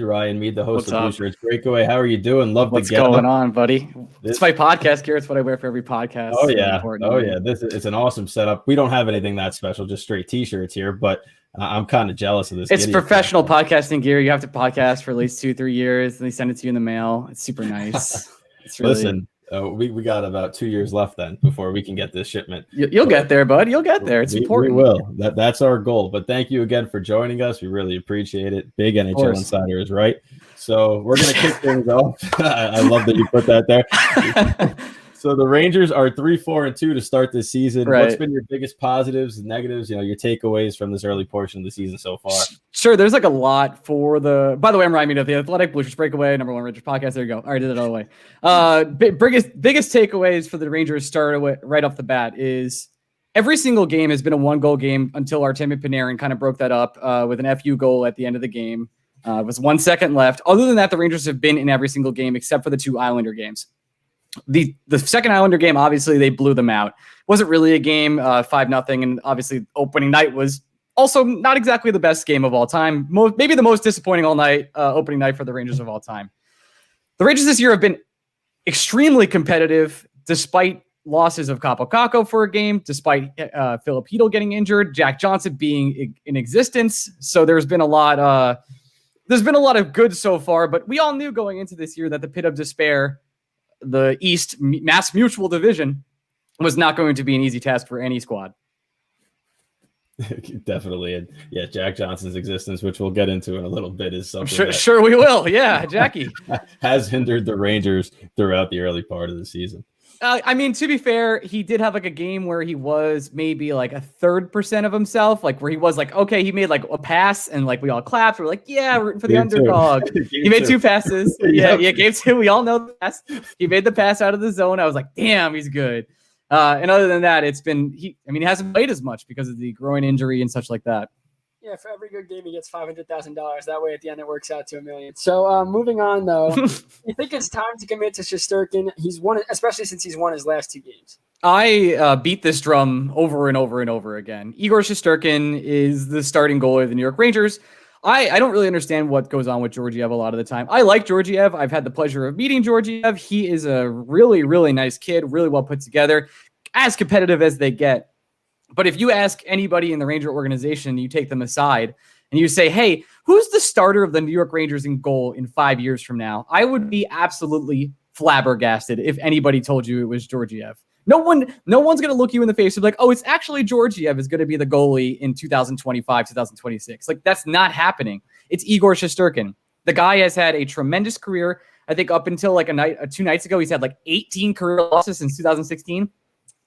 Ryan Mead, the host What's of up? Blueshirts Breakaway. How are you doing? Love What's the get going up. on, buddy? It's my podcast gear. It's what I wear for every podcast. Oh It's really yeah, important to me. It's an awesome setup. We don't have anything that special, just straight t-shirts here. But I'm kind of jealous of this. It's Gideon professional stuff. podcasting gear. You have to podcast for at least 2-3 years, and they send it to you in the mail. It's super nice. It's really. Listen, we got about 2 years left then before we can get this shipment. You'll get there, bud. You'll get there. It's important. We will. That's our goal. But thank you again for joining us. We really appreciate it. Big NHL Insider is right. So we're gonna kick things off. I love that you put that there. So the Rangers are 3-4-2 to start this season. Right. What's been your biggest positives and negatives? Your takeaways from this early portion of the season so far. Sure, there's like a lot for the. By the way, I'm Ryan Mead of the Athletic, Blueshirts Breakaway, #1 Rangers podcast. There you go. All right, did it all the way. Biggest takeaways for the Rangers start right off the bat is every single game has been a 1-goal game until Artemi Panarin kind of broke that up with an FU goal at the end of the game. It was 1 second left. Other than that, the Rangers have been in every single game except for the 2 Islander games. The second Islander game, obviously, they blew them out. Wasn't really a game, 5-0, and obviously opening night was also not exactly the best game of all time. Maybe the most disappointing opening night for the Rangers of all time. The Rangers this year have been extremely competitive, despite losses of Capo Caco for a game, despite Filipino getting injured, Jack Johnson being in existence. So there's been a lot of good so far, but we all knew going into this year that the pit of despair, the East Mass Mutual Division, was not going to be an easy task for any squad. Definitely. And yeah, Jack Johnson's existence, which we'll get into in a little bit, is something sure we will. Yeah, Jackie has hindered the Rangers throughout the early part of the season. I mean, to be fair, he did have like a game where he was maybe like a 3% of himself, like where he was like, okay, he made like a pass and like we all clapped. We're like, yeah, rooting for the underdog. He made 2 passes. Yeah, game 2. We all know the pass. He made the pass out of the zone. I was like, damn, he's good. And other than that, he hasn't played as much because of the groin injury and such like that. Yeah, for every good game, he gets $500,000. That way, at the end, it works out to $1 million. So, moving on, though, you think it's time to commit to Shesterkin? He's won, especially since he's won his last 2 games. I beat this drum over and over and over again. Igor Shesterkin is the starting goalie of the New York Rangers. I don't really understand what goes on with Georgiev a lot of the time. I like Georgiev. I've had the pleasure of meeting Georgiev. He is a really, really nice kid, really well put together, as competitive as they get. But if you ask anybody in the Ranger organization, you take them aside and you say, hey, who's the starter of the New York Rangers in goal in 5 years from now? I would be absolutely flabbergasted if anybody told you it was Georgiev. No one's going to look you in the face and be like, oh, it's actually Georgiev is going to be the goalie in 2025, 2026. Like, that's not happening. It's Igor Shesterkin. The guy has had a tremendous career. I think up until like 2 nights ago, he's had like 18 career losses since 2016.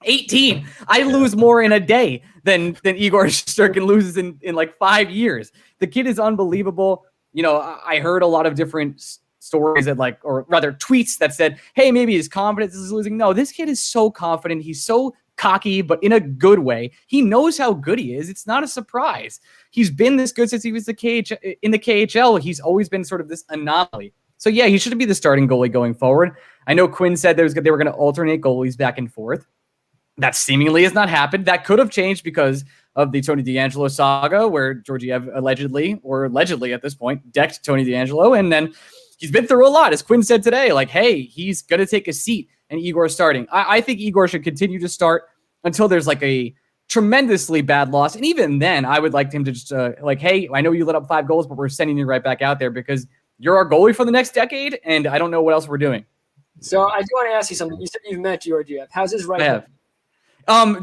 18. I lose more in a day than Igor Shesterkin loses in like 5 years. The kid is unbelievable. I heard a lot of different stories that or rather tweets that said, hey, maybe his confidence is losing. No, this kid is so confident. He's so cocky, but in a good way. He knows how good he is. It's not a surprise. He's been this good since he was in the KHL. He's always been sort of this anomaly. So yeah, he should be the starting goalie going forward. I know Quinn said they were going to alternate goalies back and forth. That seemingly has not happened. That could have changed because of the Tony DeAngelo saga, where Georgiev allegedly at this point, decked Tony DeAngelo. And then he's been through a lot. As Quinn said today, like, hey, he's going to take a seat and Igor's starting. I think Igor should continue to start until there's like a tremendously bad loss. And even then, I would like him to just hey, I know you let up 5 goals, but we're sending you right back out there because you're our goalie for the next decade. And I don't know what else we're doing. So I do want to ask you something. You said you've met Georgiev. How's his right? I have.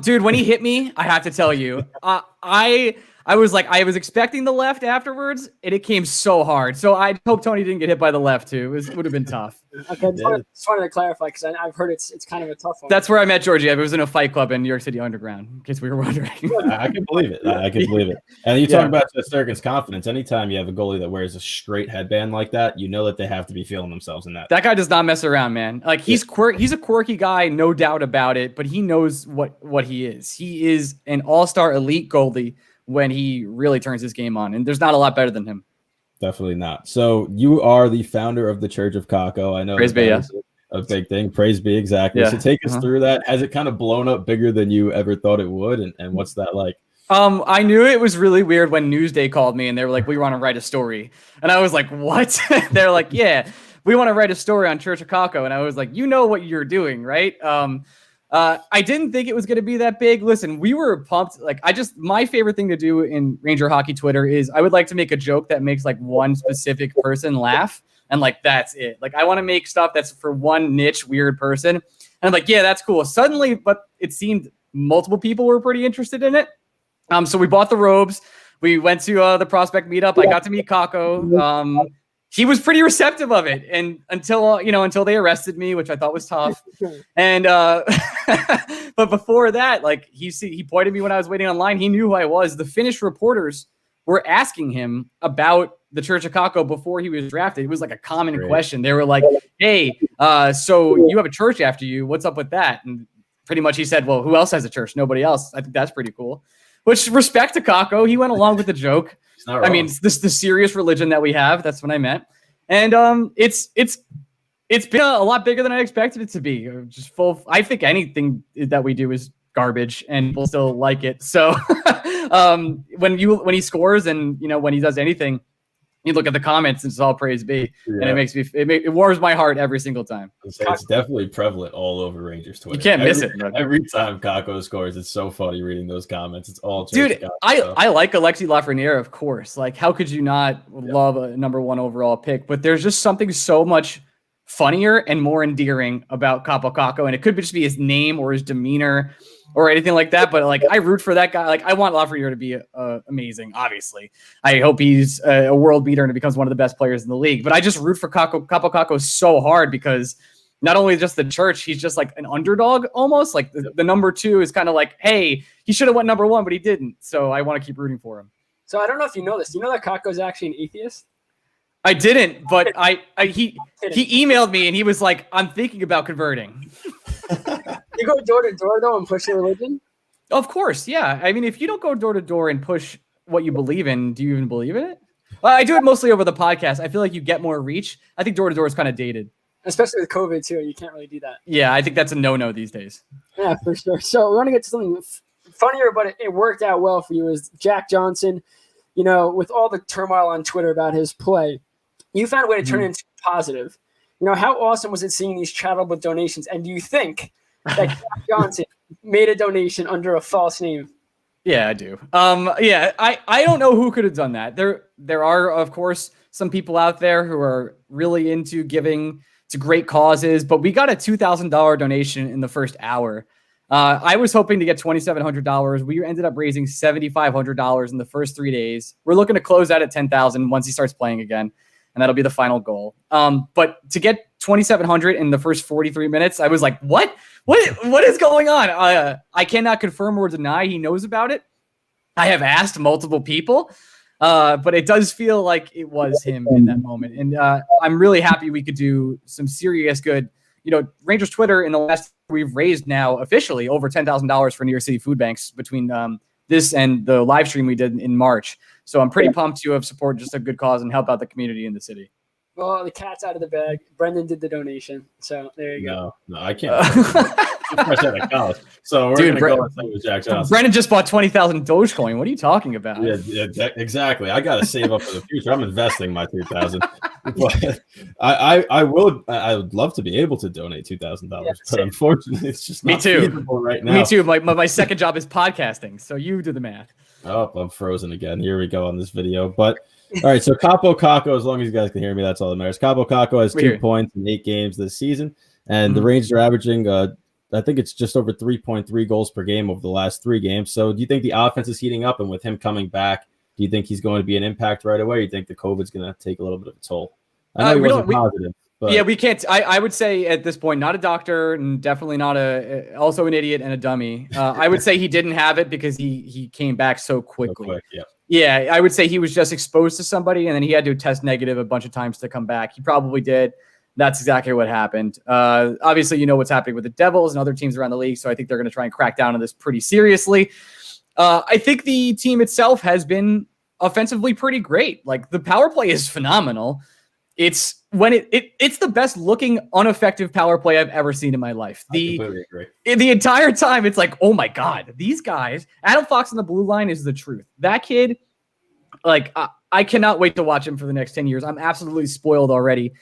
Dude, when he hit me, I have to tell you, I was expecting the left afterwards, and it came so hard. So I hope Tony didn't get hit by the left too. It would have been tough. Okay, just wanted to clarify because I've heard it's kind of a tough one. That's where I met Georgiev. It was in a fight club in New York City Underground, in case we were wondering. I can believe it. I can believe it. And you talk about Shesterkin's confidence. Anytime you have a goalie that wears a straight headband like that, you know that they have to be feeling themselves in that. That guy does not mess around, man. Like he's a quirky guy, no doubt about it. But he knows what he is. He is an all-star elite goalie when he really turns his game on, and there's not a lot better than him. Definitely not. So you are the founder of the Church of Kako. I know Praise be, yeah. A big thing. Praise be, exactly. Yeah. So take us through that. Has it kind of blown up bigger than you ever thought it would? And what's that like? I knew it was really weird when Newsday called me and they were like, we want to write a story. And I was like, what? They're like, yeah, we want to write a story on Church of Kako. And I was like, you know what you're doing, right? I didn't think it was going to be that big. Listen, we were pumped. Like, my favorite thing to do in Ranger Hockey Twitter is I would like to make a joke that makes like one specific person laugh. And like, that's it. Like, I want to make stuff that's for one niche weird person. And I'm like, yeah, that's cool. Suddenly, but it seemed multiple people were pretty interested in it. So we bought the robes. We went to the prospect meetup. I got to meet Kako. He was pretty receptive of it, and until they arrested me, which I thought was tough. And but before that, like he pointed me when I was waiting online. He knew who I was. The Finnish reporters were asking him about the Church of Kako before he was drafted. It was like a common question. They were like, "Hey, so you have a church after you? What's up with that?" And pretty much he said, "Well, who else has a church? Nobody else." I think that's pretty cool. Which, respect to Kako, he went along with the joke. I mean, it's the serious religion that we have. That's what I meant. And it's been a lot bigger than I expected it to be. Just full. I think anything that we do is garbage, and people still like it. So when he scores, and when he does anything, you look at the comments and it's all praise be, and it warms my heart every single time. It's definitely prevalent all over Rangers Twitter. You can't miss it. Every time Kako scores, it's so funny reading those comments. It's all dude. I like Alexi Lafreniere, of course. Like, how could you not love a number 1 overall pick? But there's just something so much funnier and more endearing about Kaapo Kakko, and it could just be his name or his demeanor or anything like that. But like, I root for that guy. Like, I want Lafreniere to be amazing. Obviously, I hope he's a world beater and becomes one of the best players in the league. But I just root for Kaapo Kakko so hard because not only just the church, he's just like an underdog almost. Like the number 2 is kind of like, hey, he should have went number 1, but he didn't. So I want to keep rooting for him. So I don't know if you know this. Do you know that Kakko is actually an atheist? I didn't, but he emailed me and he was like, I'm thinking about converting. You go door to door though and push your religion? Of course, yeah. I mean, if you don't go door to door and push what you believe in, do you even believe in it? Well, I do it mostly over the podcast. I feel like you get more reach. I think door to door is kind of dated. Especially with COVID too. You can't really do that. Yeah, I think that's a no-no these days. Yeah, for sure. So we want to get to something funnier, but it worked out well for you, is Jack Johnson. With all the turmoil on Twitter about his play, you found a way to turn it into positive. How awesome was it seeing these charitable donations? And do you think that Jack Johnson made a donation under a false name? Yeah, I do. I don't know who could have done that. There are, of course, some people out there who are really into giving to great causes, but we got a $2,000 donation in the first hour. I was hoping to get $2,700. We ended up raising $7,500 in the first 3 days. We're looking to close out at $10,000 once he starts playing again, and that'll be the final goal. But to get $2,700 in the first 43 minutes, I was like, what is going on? I cannot confirm or deny he knows about it. I have asked multiple people, but it does feel like it was him in that moment. And I'm really happy we could do some serious good. Rangers Twitter in the last, we've raised now officially over $10,000 for New York City food banks between this and the live stream we did in March. So I'm pretty pumped to have supported just a good cause and help out the community in the city. Well, the cat's out of the bag. Brendan did the donation, so there you go. No, I can't. Fresh out of college. So we're going to go with Jack Johnson. Brendan just bought 20,000 Dogecoin. What are you talking about? Yeah, exactly. I got to save up for the future. I'm investing my $2,000. But I would love to be able to donate $2,000, but unfortunately, it's just not feasible right now. Me too. My second job is podcasting, so you do the math. Oh, I'm frozen again. Here we go on this video. But all right, so Kaapo Kakko, as long as you guys can hear me, that's all that matters. Kaapo Kakko has 2 points in 8 games this season, and the Rangers are averaging, I think it's just over 3.3 goals per game over the last 3 games. So do you think the offense is heating up, and with him coming back, do you think he's going to be an impact right away? Or do you think the COVID's going to take a little bit of a toll? I know he wasn't positive. But. Yeah, we can't. I would say at this point, not a doctor, and definitely not also an idiot and a dummy. I would say he didn't have it because he came back so quickly. Yeah, I would say he was just exposed to somebody, and then he had to test negative a bunch of times to come back. He probably did. That's exactly what happened. Obviously, what's happening with the Devils and other teams around the league, so I think they're going to try and crack down on this pretty seriously. I think the team itself has been offensively pretty great. Like, the power play is phenomenal. It's when it's the best looking ineffective power play I've ever seen in my life. I completely agree. The entire time, it's like, oh my God, these guys. Adam Fox on the blue line is the truth. That kid, like, I cannot wait to watch him for the next 10 years. I'm absolutely spoiled already.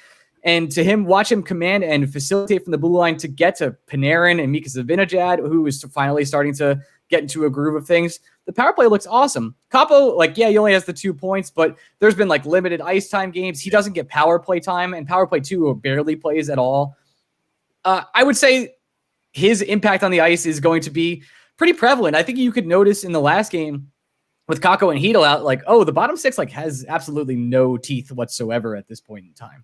And to watch him command and facilitate from the blue line to get to Panarin and Mika Zibanejad, who is finally starting to get into a groove of things. The power play looks awesome. Capo, like, yeah, he only has the 2 points, but there's been like limited ice time games. He doesn't get power play time, and power play 2 barely plays at all. I would say his impact on the ice is going to be pretty prevalent. I think you could notice in the last game with Kakko and Hedel out, like, oh, the bottom 6 like has absolutely no teeth whatsoever at this point in time.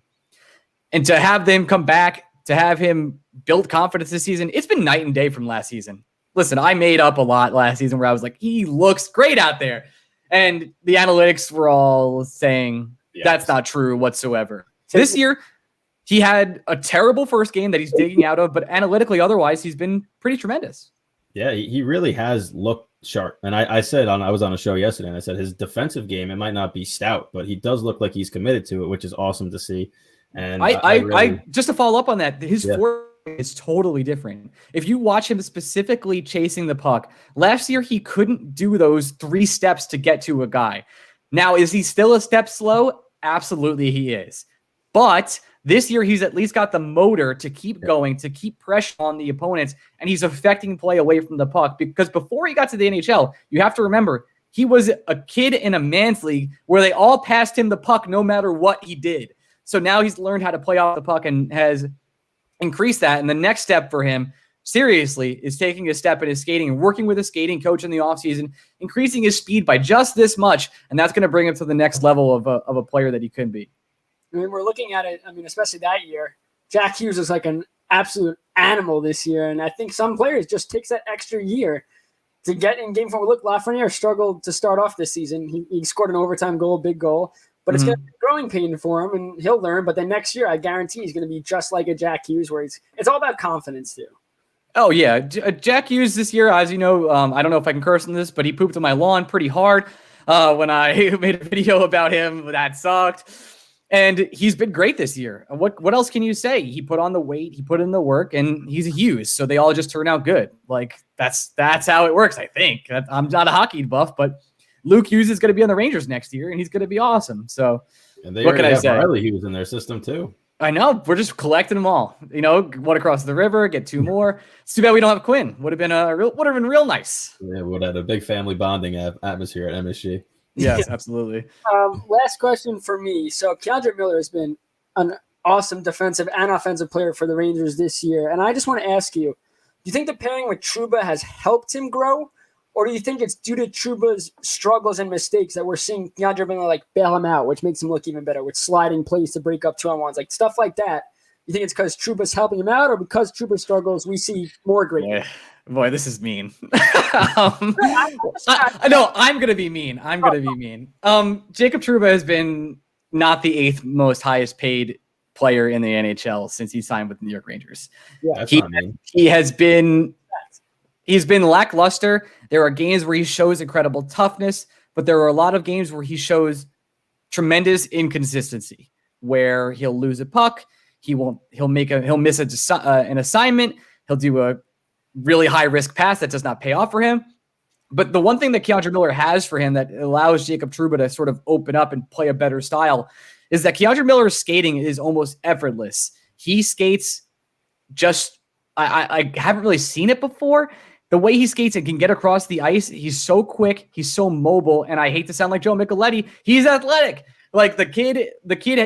And to have them come back, to have him build confidence this season, it's been night and day from last season. Listen, I made up a lot last season where I was like, he looks great out there. And the analytics were all saying that's not true whatsoever. This year, he had a terrible first game that he's digging out of, but analytically otherwise, he's been pretty tremendous. Yeah, he really has looked sharp. And I said I was on a show yesterday, and I said his defensive game, it might not be stout, but he does look like he's committed to it, which is awesome to see. And I just to follow up on that, his forward is totally different. If you watch him specifically chasing the puck, last year he couldn't do those 3 steps to get to a guy. Now, is he still a step slow? Absolutely he is. But this year he's at least got the motor to keep going, to keep pressure on the opponents, and he's affecting play away from the puck. Because before he got to the NHL, you have to remember, he was a kid in a man's league where they all passed him the puck no matter what he did. So now he's learned how to play off the puck and has increased that. And the next step for him, seriously, is taking a step in his skating and working with a skating coach in the offseason, increasing his speed by just this much. And that's going to bring him to the next level of a player that he could be. I mean, we're looking at it, especially that year, Jack Hughes is like an absolute animal this year. And I think some players just takes that extra year to get in game form. Look, Lafreniere struggled to start off this season. He scored an overtime goal, big goal. But it's going to be a growing pain for him, and he'll learn. But then next year, I guarantee he's going to be just like a Jack Hughes, where it's all about confidence, too. Oh, yeah. Jack Hughes this year, as you know, I don't know if I can curse on this, but he pooped on my lawn pretty hard when I made a video about him. That sucked. And he's been great this year. What else can you say? He put on the weight, he put in the work, and he's a Hughes, so they all just turn out good. Like, that's how it works, I think. I'm not a hockey buff, but Luke Hughes is going to be on the Rangers next year, and he's going to be awesome. So, and what can I say? Riley Hughes in their system too. I know. We're just collecting them all. One across the river, get 2 more. It's too bad we don't have Quinn. Would have been real nice. Yeah, would have had a big family bonding atmosphere at MSG. Yes, absolutely. Last question for me. So, Keandre Miller has been an awesome defensive and offensive player for the Rangers this year, and I just want to ask you: do you think the pairing with Trouba has helped him grow? Or do you think it's due to Trouba's struggles and mistakes that we're seeing Keandre Miller like bail him out, which makes him look even better with sliding plays to break up 2-on-1s, like stuff like that? You think it's because Trouba's helping him out, or because Trouba struggles, we see more greatness? Boy, this is mean. No, I'm going to be mean. Jacob Trouba has been not the 8th most highest paid player in the NHL since he signed with the New York Rangers. Yeah, He's been lackluster. There are games where he shows incredible toughness, but there are a lot of games where he shows tremendous inconsistency, where he'll lose a puck, he'll miss an assignment, he'll do a really high risk pass that does not pay off for him. But the one thing that Keandre Miller has for him that allows Jacob Trouba to sort of open up and play a better style is that Keandre Miller's skating is almost effortless. He skates just I haven't really seen it before. The way he skates and can get across the ice, he's so quick, he's so mobile, and I hate to sound like Joe Micheletti, he's athletic. Like the kid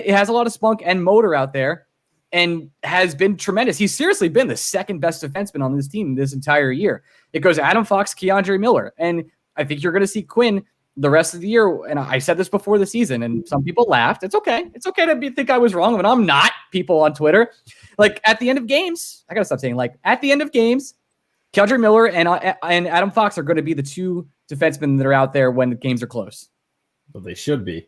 has a lot of spunk and motor out there and has been tremendous. He's seriously been the second best defenseman on this team this entire year. It goes Adam Fox, Keandre Miller, and I think you're going to see Quinn the rest of the year. And I said this before the season, and some people laughed. It's okay. It's okay to think I was wrong, but I'm not. People on Twitter, like at the end of games, I got to stop saying like at the end of games, Keandre Miller and Adam Fox are going to be the 2 defensemen that are out there when the games are close. Well, they should be.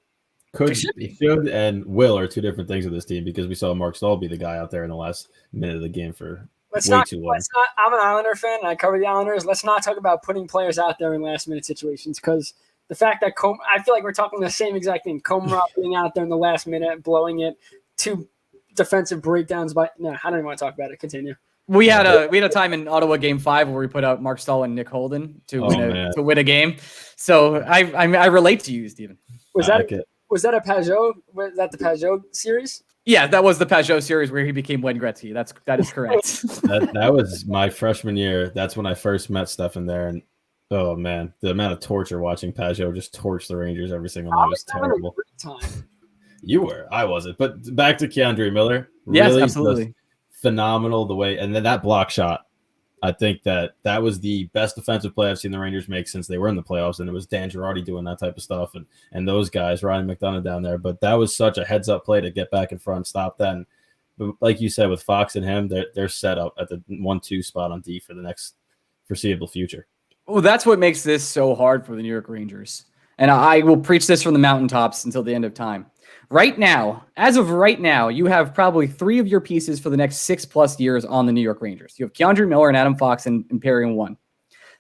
Should and will are 2 different things with this team, because we saw Mark Stahl be the guy out there in the last minute of the game for too long. I'm an Islander fan, and I cover the Islanders. Let's not talk about putting players out there in last-minute situations, because the fact that I feel like we're talking the same exact thing. Komarov being out there in the last minute, blowing it. two defensive breakdowns by. No, I don't even want to talk about it. Continue. We had a time in Ottawa Game 5 where we put out Mark Stahl and Nick Holden to win a game. So I relate to you, Steven. Was that a Pajot? Was that the Pajot series? Yeah, that was the Pajot series where he became Wayne Gretzky. That is correct. that was my freshman year. That's when I first met Stefan there, and oh man, the amount of torture watching Pajot just torch the Rangers every single night was terrible. You were, I wasn't. But back to Keandre Miller. Yes, really absolutely. Phenomenal the way, and then that block shot. I think that was the best defensive play I've seen the Rangers make since they were in the playoffs, and it was Dan Girardi doing that type of stuff, and those guys, Ryan McDonough down there. But that was such a heads-up play to get back in front, stop that. And like you said, with Fox and him, they're set up at the 1-2 spot on D for the next foreseeable future. Well, that's what makes this so hard for the New York Rangers. And I will preach this from the mountaintops until the end of time. Right now, as of right now, you have probably 3 of your pieces for the next 6+ years on the New York Rangers. You have Keandre Miller and Adam Fox and pairing 1.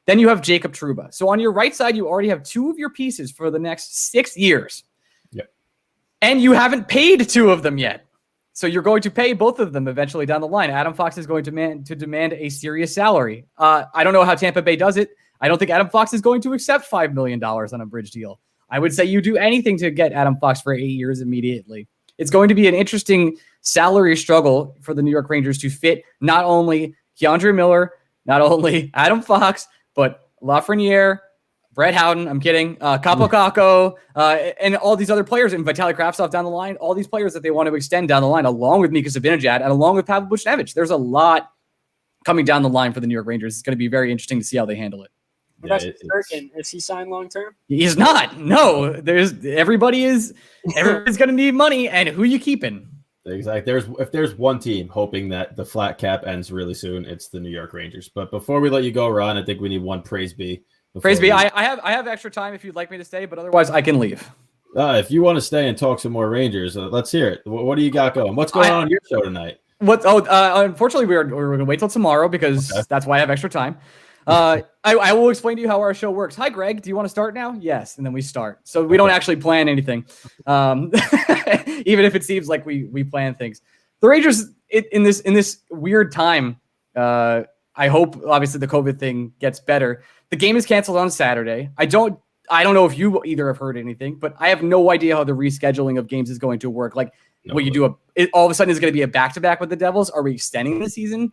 Then you have Jacob Trouba. So on your right side, you already have 2 of your pieces for the next 6 years. Yep. And you haven't paid 2 of them yet. So you're going to pay both of them eventually down the line. Adam Fox is going to demand a serious salary. I don't know how Tampa Bay does it. I don't think Adam Fox is going to accept $5 million on a bridge deal. I would say you do anything to get Adam Fox for 8 years immediately. It's going to be an interesting salary struggle for the New York Rangers to fit not only Keandre Miller, not only Adam Fox, but Lafreniere, Brett Howden, I'm kidding, Capo Caco, and all these other players, and Vitaly Kravtsov down the line, all these players that they want to extend down the line, along with Mika Zibanejad and along with Pavel Buchnevich. There's a lot coming down the line for the New York Rangers. It's going to be very interesting to see how they handle it. Yeah, is he signed long term? He's not. No, everybody's going to need money, and who you keeping? Exactly. If there's one team hoping that the flat cap ends really soon, it's the New York Rangers. But before we let you go, Ron, I think we need one praise B. Praise B. I have extra time if you'd like me to stay, but otherwise I can leave. If you want to stay and talk some more Rangers, let's hear it. What do you got going? What's going on your show tonight? Unfortunately, we're going to wait till tomorrow because that's why I have extra time. I will explain to you how our show works. Hi, Greg. Do you want to start now? Yes. And then we start. So we don't actually plan anything. Even if it seems like we plan things. The Rangers in this weird time, I hope obviously the COVID thing gets better. The game is canceled on Saturday. I don't know if you either have heard anything, but I have no idea how the rescheduling of games is going to work. Like, will you do all of a sudden is going to be a back-to-back with the Devils? Are we extending the season?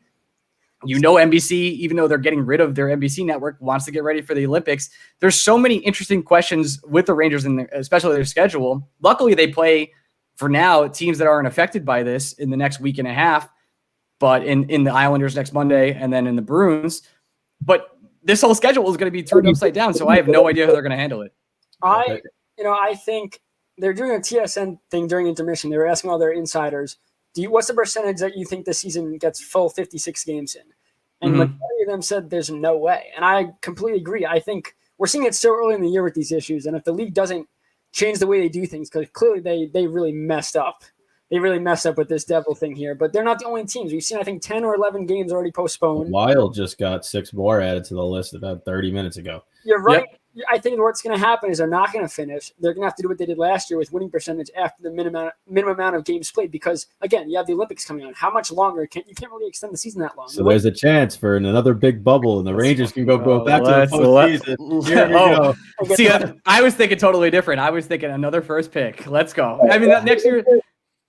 NBC, even though they're getting rid of their NBC network, wants to get ready for the Olympics. There's so many interesting questions with the Rangers and especially their schedule. Luckily, they play for now teams that aren't affected by this in the next week and a half, but in the Islanders next Monday and then in the Bruins. But this whole schedule is going to be turned upside down, so I have no idea how they're going to handle it. I think they're doing a TSN thing during intermission. They were asking all their insiders, what's the percentage that you think this season gets full 56 games in? And majority of them said there's no way. And I completely agree. I think we're seeing it so early in the year with these issues. And if the league doesn't change the way they do things, because clearly they really messed up. They really messed up with this Devil thing here. But they're not the only teams. We've seen, I think, 10 or 11 games already postponed. Wild just got 6 more added to the list about 30 minutes ago. You're right. Yep. I think what's going to happen is they're not going to finish. They're going to have to do what they did last year with winning percentage after the minimum amount of games played. Because again, you have the Olympics coming on. How much longer? You can't really extend the season that long. So there's a chance for another big bubble, and the Rangers can go back to the postseason. Here we go. See, I was thinking totally different. I was thinking another first pick. Let's go. I mean,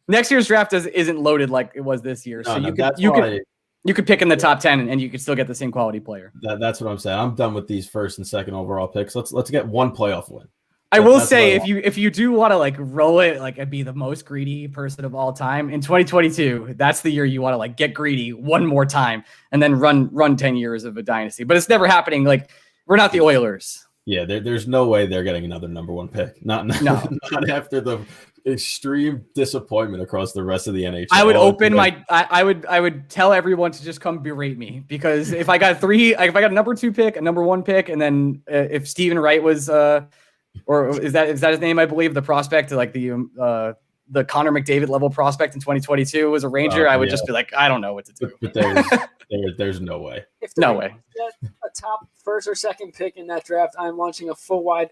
next year's draft isn't loaded like it was this year. So you could pick in the top 10 and you could still get the same quality player. That's what I'm saying. I'm done with these first and second overall picks. Let's get one playoff win. I will say if you do want to like roll it, like be the most greedy person of all time in 2022, that's the year you want to like get greedy one more time and then run 10 years of a dynasty. But it's never happening. Like we're not the Oilers. Yeah, there's no way they're getting another number 1 pick. Not after the extreme disappointment across the rest of the NHL. I would I would tell everyone to just come berate me, because if I got a number 2 pick, a number 1 pick, and then if Stephen Wright was or is that his name? I believe the prospect, like the Connor McDavid level prospect in 2022 was a Ranger. I would just be like, I don't know what to do. But there's no way. If the Rangers get a top first or second pick in that draft, I'm launching a full wide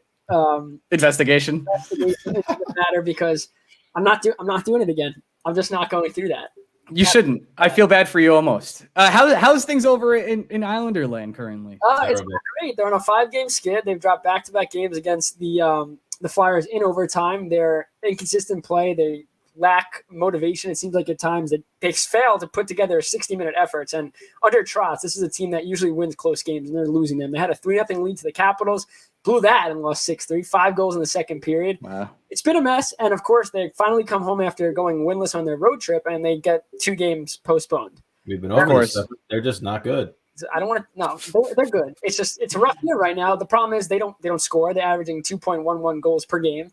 investigation. It doesn't matter, because I'm not doing it again. I'm just not going through that. You shouldn't. I feel bad for you almost. How's things over in Islander land currently? It's great. They're on a 5-game skid. They've dropped back-to-back games against the Flyers in overtime. They're inconsistent play. They lack motivation. It seems like at times that they fail to put together 60-minute efforts. And under Trotz, this is a team that usually wins close games, and they're losing them. They had a 3-0 lead to the Capitals, blew that and lost 6-3, 5 goals in the second period. Wow. It's been a mess. And, of course, they finally come home after going winless on their road trip, and they get 2 games postponed. We've been over this stuff. They're just not good. I don't want to. No, they're good. It's a rough year right now. The problem is they don't score. They're averaging 2.11 goals per game.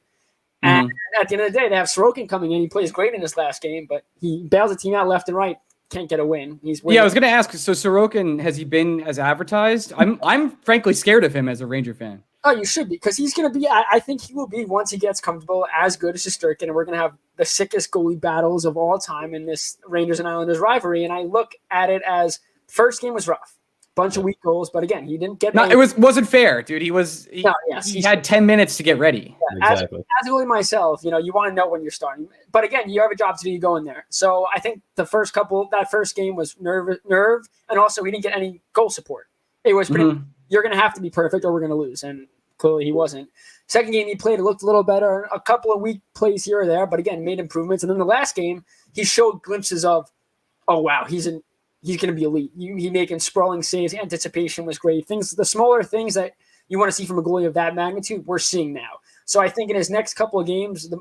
And at the end of the day, they have Sorokin coming in. He plays great in this last game, but he bails the team out left and right. Can't get a win. He's winning. Yeah, I was going to ask. So Sorokin, has he been as advertised? I'm frankly scared of him as a Ranger fan. Oh, you should be, because he's going to be. I think he will be, once he gets comfortable, as good as Shesterkin, and we're going to have the sickest goalie battles of all time in this Rangers and Islanders rivalry. And I look at it as first game was rough. Bunch of weak goals, but again, he didn't get. No, it wasn't fair, dude. He had 10 minutes to get ready. Yeah, exactly. As a goalie myself, you want to know when you're starting. But again, you have a job to do. You go in there. So I think that first game was nerve, and also he didn't get any goal support. It was pretty. You're going to have to be perfect, or we're going to lose, and clearly he wasn't. Second game he played, it looked a little better. A couple of weak plays here or there, but again, made improvements. And then the last game, he showed glimpses of, oh wow, he's going to be elite. He making sprawling saves. Anticipation was great. The smaller things that you want to see from a goalie of that magnitude, we're seeing now. So I think in his next couple of games,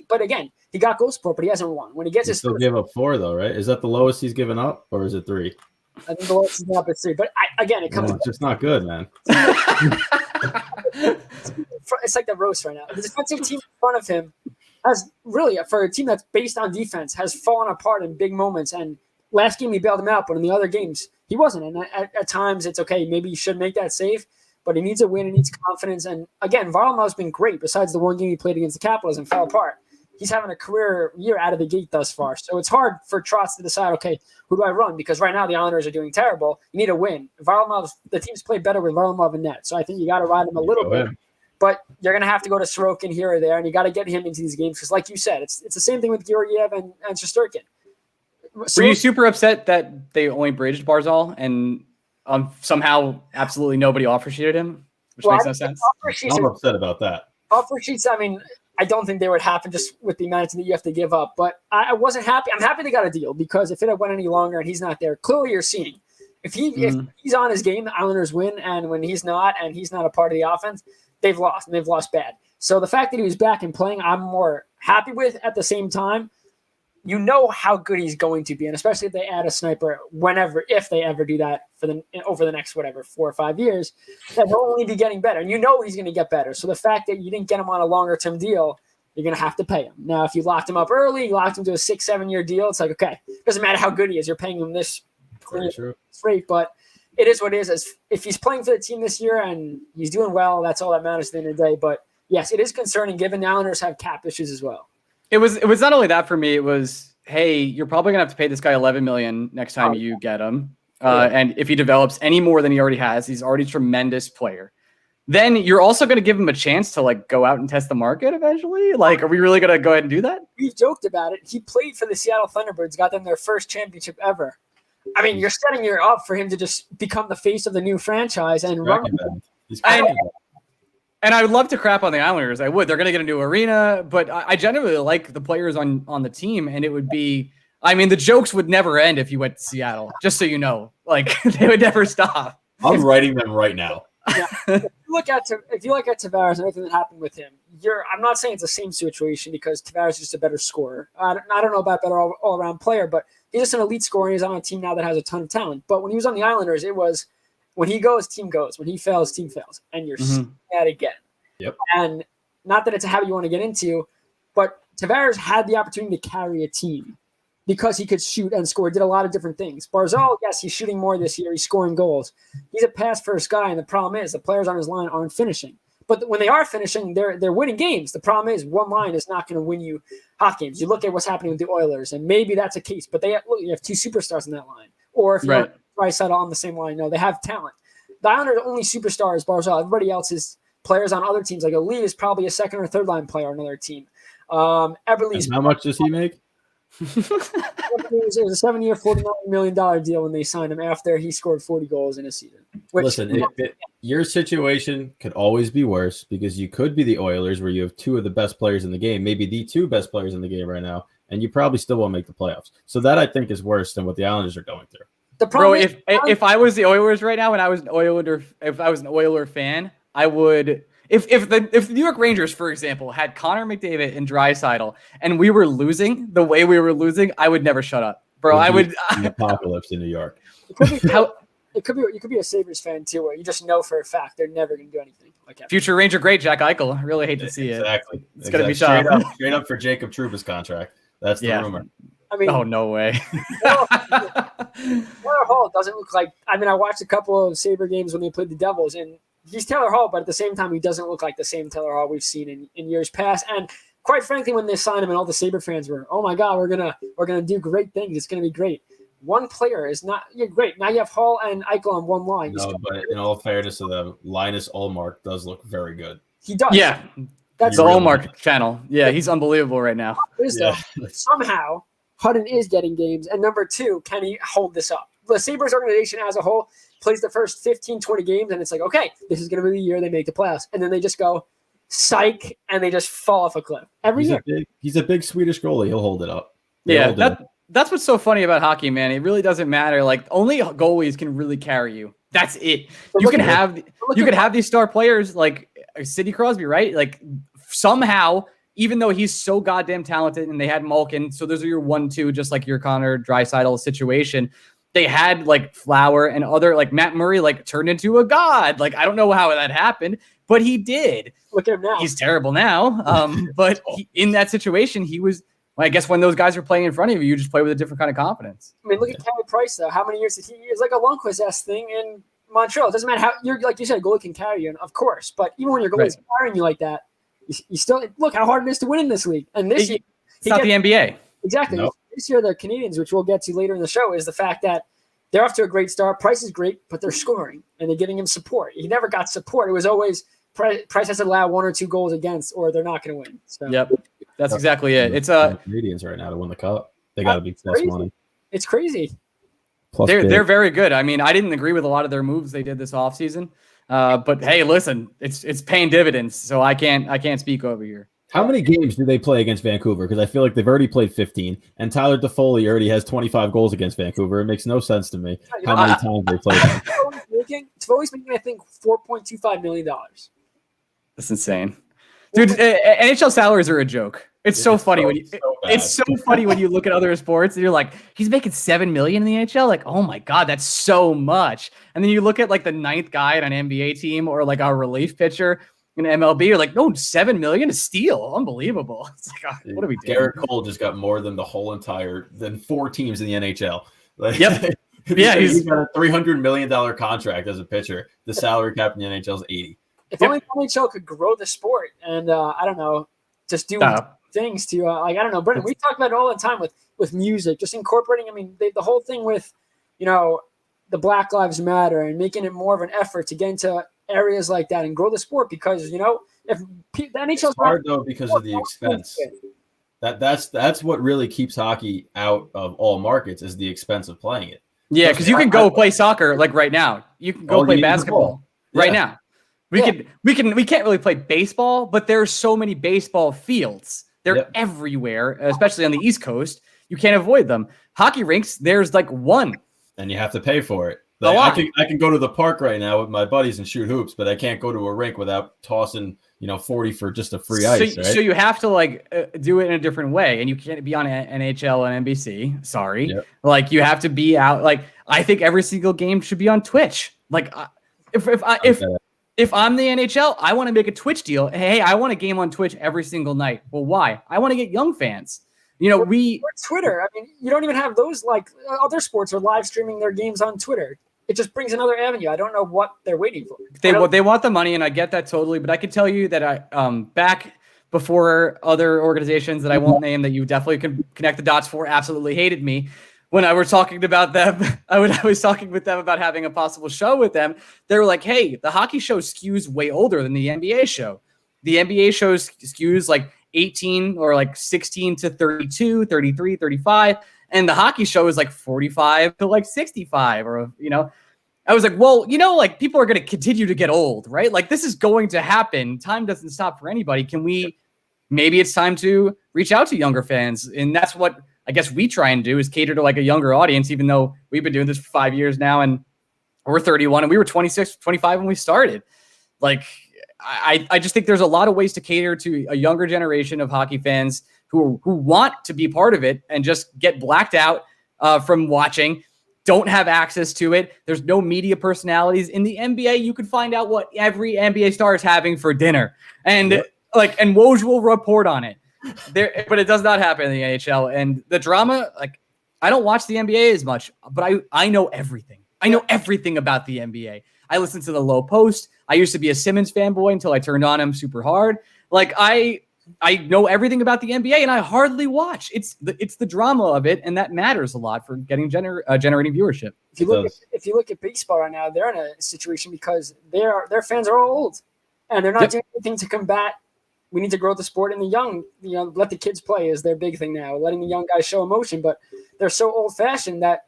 but again, he got goal support, but he hasn't won. When he gets still give up 4 though, right? Is that the lowest he's given up, or is it 3? I think the lowest is up at 3. But it comes. It's just not good, man. It's like the roast right now. The defensive team in front of him has really, for a team that's based on defense, has fallen apart in big moments. And last game he bailed him out, but in the other games he wasn't. And at times it's okay. Maybe he should make that save, but he needs a win. He needs confidence. And again, Varlamov's been great. Besides the one game he played against the Capitals and fell apart, he's having a career year out of the gate thus far. So it's hard for Trotz to decide, okay, who do I run? Because right now the Islanders are doing terrible. You need a win. The team's played better with Varlamov and net. So I think you got to ride him a little bit. But you're going to have to go to Sorokin here or there, and you got to get him into these games. Because like you said, it's the same thing with Georgiev and Shesterkin. Were you super upset that they only bridged Barzal and somehow absolutely nobody offer sheeted him? Which makes no sense. I'm upset about that. Offer sheets, I mean, I don't think they would happen just with the amount that you have to give up. But I wasn't happy. I'm happy they got a deal, because if it had went any longer and he's not there, clearly you're seeing. If he's on his game, the Islanders win. And when he's not, and he's not a part of the offense, they've lost, and they've lost bad. So the fact that he was back and playing, I'm more happy with. At the same time, you know how good he's going to be, and especially if they add a sniper, if they ever do that over the next 4 or 5 years, that he'll only be getting better. And you know he's going to get better. So the fact that you didn't get him on a longer term deal, you're going to have to pay him. Now, if you locked him up early, you locked him to a 6-7 year deal, it's like, okay, doesn't matter how good he is, you're paying him this rate, but it is what it is. If he's playing for the team this year and he's doing well, that's all that matters at the end of the day. But yes, it is concerning given the Islanders have cap issues as well. It was not only that for me. It was, hey, you're probably gonna have to pay this guy $11 million next time you get him. And if he develops any more than he already has, he's already a tremendous player. Then you're also going to give him a chance to go out and test the market eventually. Are we really going to go ahead and do that? We've joked about it. He played for the Seattle Thunderbirds, got them their first championship ever. I mean, you're setting her up for him to just become the face of the new franchise and run. And I would love to crap on the Islanders. I would. They're going to get a new arena, but I generally like the players on the team, and it would be. I mean, the jokes would never end if you went to Seattle. Just so you know, they would never stop. I'm writing them right now. Yeah. If you look at Tavares and everything that happened with him, I'm not saying it's the same situation, because Tavares is just a better scorer. I don't know about better all around player, but he's just an elite scorer. He's on a team now that has a ton of talent. But when he was on the Islanders, it was when he goes, team goes. When he fails, team fails, and you're seeing that again. Yep. And not that it's a habit you want to get into, but Tavares had the opportunity to carry a team because he could shoot and score, did a lot of different things. Barzal, yes, he's shooting more this year. He's scoring goals. He's a pass-first guy, and the problem is the players on his line aren't finishing. But when they are finishing, they're winning games. The problem is one line is not going to win you hot games. You look at what's happening with the Oilers, and maybe that's a case. But you have 2 superstars in that line. Or if you want Draisaitl on the same line, no, they have talent. The Islanders' only superstar is Barzal. Everybody else is players on other teams. Like Elite is probably a second or third line player on another team. Eberle's. How much does he make? It was a 7-year, $49 million deal when they signed him after he scored 40 goals in a season. Listen, your situation could always be worse because you could be the Oilers where you have two of the best players in the game, maybe the two best players in the game right now, and you probably still won't make the playoffs. So that I think is worse than what the Islanders are going through. The problem if I was the Oilers right now and I was an Oiler fan, I would if the New York Rangers, for example, had Connor McDavid and Draisaitl and we were losing the way we were losing, I would never shut up. Bro, I would the apocalypse in New York. You could be a Sabres fan too, where you just know for a fact they're never going to do anything like that. Future Ranger great Jack Eichel. I really hate to see it. Exactly. It's going to be shot. Straight up for Jacob Trouba's contract. That's the rumor. I mean, oh, no way. Taylor Hall doesn't look like. I mean, I watched a couple of Sabre games when they played the Devils, and he's Taylor Hall, but at the same time, he doesn't look like the same Taylor Hall we've seen in years past. And quite frankly, when they signed him, and all the Sabre fans were, "Oh my God, we're gonna do great things. It's gonna be great." One player is not great. Now you have Hall and Eichel on one line. No, but in all fairness to them, Linus Ullmark does look very good. He does. Yeah, that's the Ullmark channel. Yeah, he's unbelievable right now. Somehow Hutton is getting games. And number two, can he hold this up? The Sabres organization as a whole plays the first 15, 20 games, and it's like, okay, this is going to be the year they make the playoffs. And then they just go, psych, and they just fall off a cliff. Every year. He's a big Swedish goalie. He'll hold it up. That's what's so funny about hockey, man. It really doesn't matter. Like, only goalies can really carry you. That's it. You can have these star players like Sidney Crosby, right? Like, somehow – even though he's so goddamn talented and they had Malkin, so those are your 1-2, just like your Connor Draisaitl situation. They had like Flower and other like Matt Murray like turned into a god. Like, I don't know how that happened, but he did. Look at him now. He's terrible now. But in that situation, he was, I guess when those guys were playing in front of you, you just play with a different kind of confidence. I mean, look at Carey Price though. How many years did he? It's like a Lundqvist-esque thing in Montreal. It doesn't matter how you're, like you said, a goalie can carry you, of course. But even when your goalie's carrying you like that, you still look how hard it is to win in this league. And this year, it's not the NBA. Exactly. Nope. This year, the Canadians, which we'll get to later in the show, is the fact that they're off to a great start. Price is great, but they're scoring and they're giving him support. He never got support. It was always Price has to allow 1 or 2 goals against, or they're not going to win. So. Yep, that's exactly it. It's Canadians right now to win the cup. They got to be plus money. It's crazy. They're very good. I mean, I didn't agree with a lot of their moves they did this offseason. But hey, listen, it's paying dividends, so I can't speak over here. How many games do they play against Vancouver? Because I feel like they've already played 15, and Tyler Toffoli already has 25 goals against Vancouver. It makes no sense to me how many times they played them. Toffoli's making, I think, $4.25 million. That's insane, dude. NHL salaries are a joke. It's so funny when you look at other sports and you're like, he's making $7 million in the NHL. Like, oh my God, that's so much. And then you look at like the 9th guy on an NBA team or like our relief pitcher in MLB. You're like, no, $7 million is steal. Unbelievable. It's like, what are we doing? Garrett Cole just got more than 4 teams in the NHL. Like, yep. Yeah, he's got a $300 million contract as a pitcher. The salary cap in the NHL is 80. If only the NHL could grow the sport and I don't know, just do things to like I don't know, Brendan. We talk about it all the time with music, just incorporating. I mean, the whole thing with the Black Lives Matter and making it more of an effort to get into areas like that and grow the sport because if the NHL hard though because of the expense. That's what really keeps hockey out of all markets is the expense of playing it. Yeah, because you can go play soccer like right now. You can go play basketball right now. We can't really play baseball, but there's so many baseball fields. They're everywhere, especially on the East Coast. You can't avoid them. Hockey rinks, there's like one. And you have to pay for it. Like, I can go to the park right now with my buddies and shoot hoops, but I can't go to a rink without tossing 40 for just a free ice. Right? So you have to do it in a different way, and you can't be on NHL and NBC. Sorry, like you have to be out. Like I think every single game should be on Twitch. Like if I'm the NHL, I want to make a Twitch deal. Hey, I want a game on Twitch every single night. Well, why? I want to get young fans. Or Twitter. I mean, you don't even have those like other sports are live streaming their games on Twitter. It just brings another avenue. I don't know what they're waiting for. They want the money, and I get that totally. But I can tell you that I back before other organizations that I won't name that you definitely can connect the dots for absolutely hated me. When I was talking about them, I was talking with them about having a possible show with them. They were like, hey, the hockey show skews way older than the NBA show. The NBA show skews like 18 or like 16 to 32, 33, 35. And the hockey show is like 45 to like 65 or, I was like, well, like people are going to continue to get old, right? Like this is going to happen. Time doesn't stop for anybody. Maybe it's time to reach out to younger fans. And that's what I guess we try and do, is cater to like a younger audience, even though we've been doing this for 5 years now and we're 31 and we were 26, 25 when we started. Like, I just think there's a lot of ways to cater to a younger generation of hockey fans who want to be part of it and just get blacked out from watching, don't have access to it. There's no media personalities. In the NBA, you can find out what every NBA star is having for dinner. And and Woj will report on it. But it does not happen in the NHL. And the drama, like, I don't watch the NBA as much, but I know everything. I know everything about the NBA. I listen to the Low Post. I used to be a Simmons fanboy until I turned on him super hard. Like, I know everything about the NBA, and I hardly watch. It's the drama of it, and that matters a lot for getting generating viewership. If you look at baseball right now, they're in a situation because their fans are all old, and they're not doing anything to combat. We need to grow the sport in the young. Let the kids play is their big thing now. Letting the young guys show emotion, but they're so old-fashioned that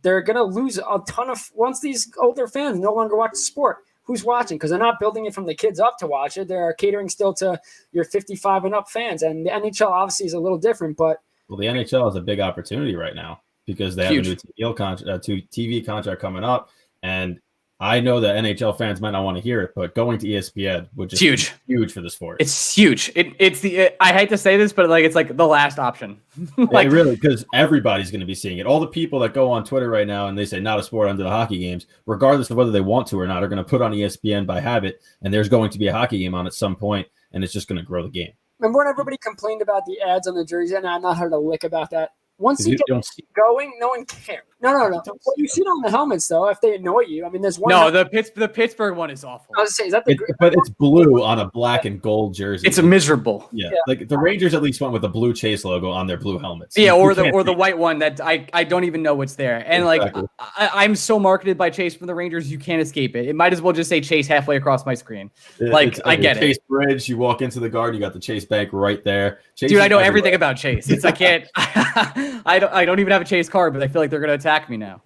they're going to lose a ton of – once these older fans no longer watch the sport, who's watching? Because they're not building it from the kids up to watch it. They're catering still to your 55 and up fans. And the NHL obviously is a little different, but – Well, the NHL is a big opportunity right now because they have a new TV contract coming up. And I know that NHL fans might not want to hear it, but going to ESPN would just be huge for the sport. It's huge. I hate to say this, but it's like the last option. Really, because everybody's going to be seeing it. All the people that go on Twitter right now and they say not a sport under the hockey games, regardless of whether they want to or not, are going to put on ESPN by habit, and there's going to be a hockey game on at some point, and it's just going to grow the game. Remember when everybody complained about the ads on the jersey, and I've not heard a lick about that? Once you get going, no one cares. No. Well, you see it on the helmets, though, if they annoy you. I mean, there's one. No, the Pittsburgh one is awful. I was going to say, is that but it's blue on a black and gold jersey. It's miserable. Yeah. Like the Rangers at least went with the blue Chase logo on their blue helmets. Yeah, or the white one that I don't even know what's there. And exactly. I'm so marketed by Chase from the Rangers, you can't escape it. It might as well just say Chase halfway across my screen. I get it. Chase Bridge, you walk into the garden, you got the Chase Bank right there. Chase Dude, I know everything about Chase. I can't. I don't even have a Chase card, but I feel like they're going to attack me now.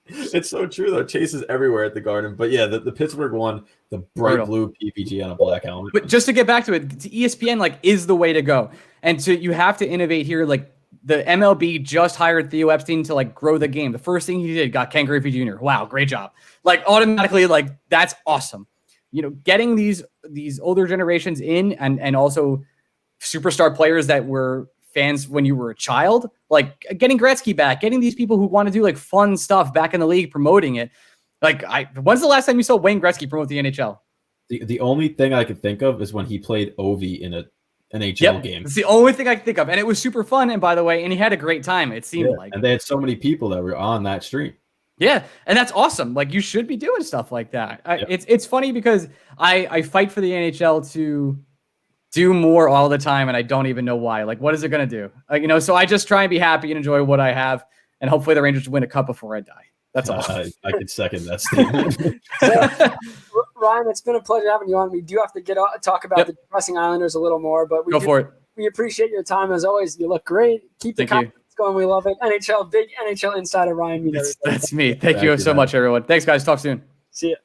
It's so true though. Chase is everywhere at the Garden, but yeah, the Pittsburgh one, the bright blue PPG on a black helmet. But just to get back to it, ESPN is the way to go, and you have to innovate here. Like the MLB just hired Theo Epstein to grow the game. The first thing he did got Ken Griffey Jr. Wow, great job! Automatically, that's awesome. Getting these older generations in, and also superstar players that were fans when you were a child, getting Gretzky back, getting these people who want to do fun stuff back in the league, promoting it. When's the last time you saw Wayne Gretzky promote the NHL? The only thing I could think of is when he played Ovi in an NHL game. It's the only thing I could think of. And it was super fun. And by the way, and he had a great time, it seemed like. And they had so many people that were on that stream. Yeah. And that's awesome. You should be doing stuff like that. It's funny because I fight for the NHL to do more all the time, and I don't even know why. What is it going to do? So I just try and be happy and enjoy what I have, and hopefully the Rangers win a cup before I die. That's all. I could second that statement. Ryan, it's been a pleasure having you on. We do have to talk about the depressing Islanders a little more, but we appreciate your time as always. You look great. Keep the comments going. We love it. Big NHL insider Ryan Mead. That's me. Thank you so much, everyone. Thanks, guys. Talk soon. See ya.